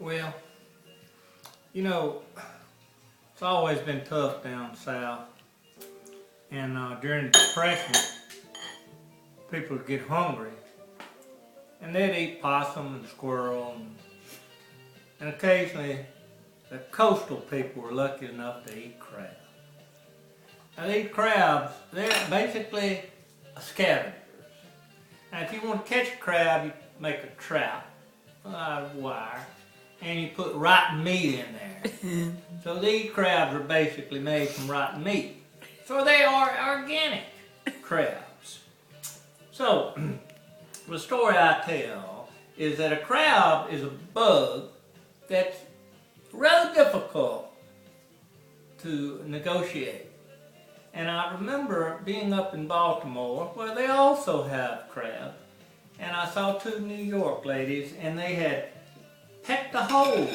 Well, you know, it's always been tough down south. And during the Depression, people would get hungry. And they'd eat possum and squirrel. And occasionally, the coastal people were lucky enough to eat crab. Now these crabs, they're basically scavengers. Now if you want to catch a crab, you make a trap out of wire. And you put rotten meat in there. So these crabs are basically made from rotten meat. So they are organic crabs. So the story I tell is that a crab is a bug that's rather difficult to negotiate. And I remember being up in Baltimore where they also have crabs. And I saw two New York ladies and they had pecked a hole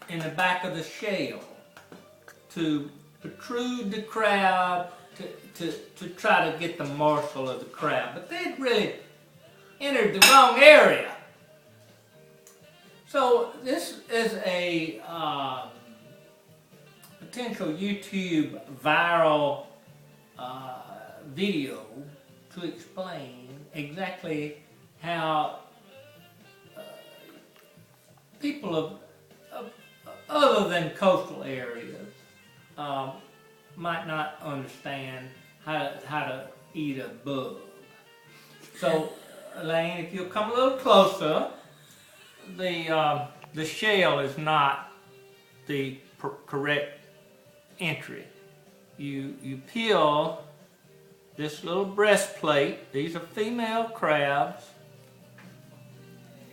in the back of the shell to protrude the crab to try to get the morsel of the crab. But they'd really entered the wrong area. So this is a potential YouTube viral video to explain exactly how people of other than coastal areas might not understand how to eat a bug. So, Elaine, if you'll come a little closer, the shell is not the correct entry. You peel this little breastplate. These are female crabs,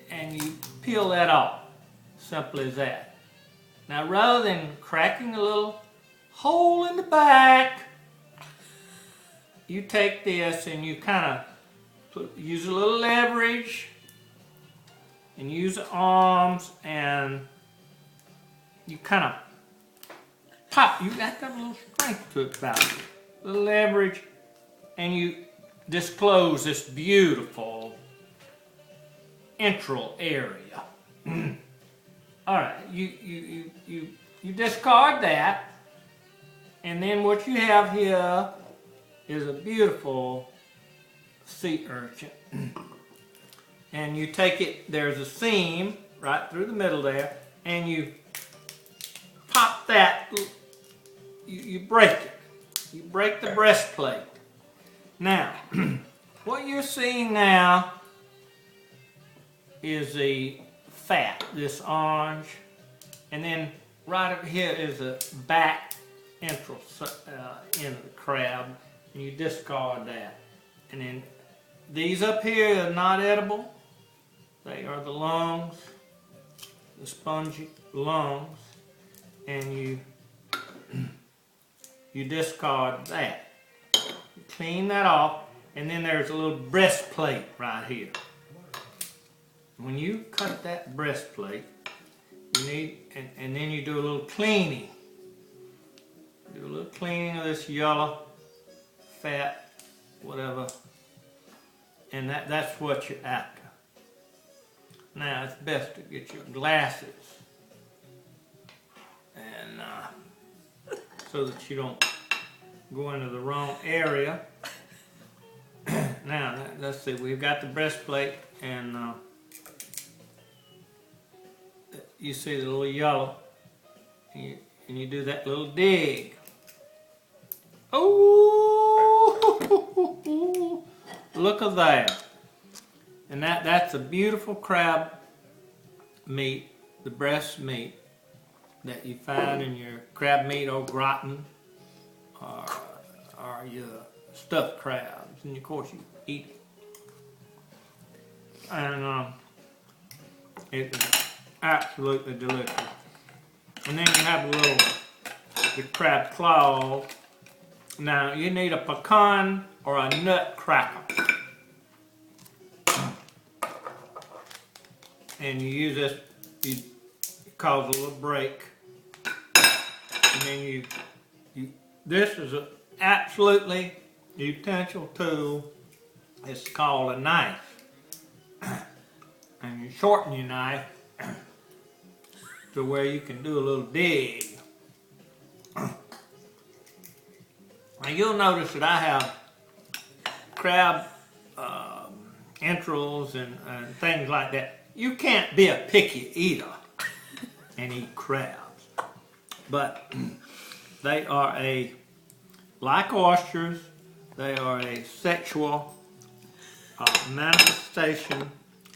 and you peel that off. Simple as that. Now, rather than cracking a little hole in the back, you take this and you kind of use a little leverage and use the arms, and you kind of pop. You got that little strength to it about you. A little leverage, and you disclose this beautiful enteral area. All right, you discard that, and then what you have here is a beautiful sea urchin. And you take it, there's a seam right through the middle there, and you pop that, you break it. You break the breastplate. Now, what you're seeing now is the fat, this orange, and then right over here is the back enteral end of the crab, and you discard that. And then these up here are not edible. They are the lungs, the spongy lungs, and you discard that. You clean that off, and then there's a little breastplate right here. When you cut that breastplate, you need, and then you do a little cleaning. Do a little cleaning of this yellow, fat, whatever, and that's what you're after. Now it's best to get your glasses, and so that you don't go into the wrong area. Now let's see, we've got the breastplate, and you see the little yellow, and you do that little dig. Oh, look at that. And that's a beautiful crab meat, the breast meat that you find in your crab meat au gratin or your stuffed crabs. And of course you eat it. And it's absolutely delicious. And then you have the crab claws. Now you need a pecan or a nut cracker. And you use this, it causes a little break. And then this is absolutely the utensil tool. It's called a knife. And you shorten your knife to where you can do a little dig. Now you'll notice that I have crab entrails and things like that. You can't be a picky eater and eat crabs, but they are like oysters, they are a sexual manifestation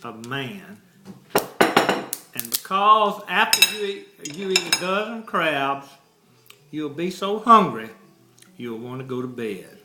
of man. And because after you eat a dozen crabs, you'll be so hungry, you'll want to go to bed.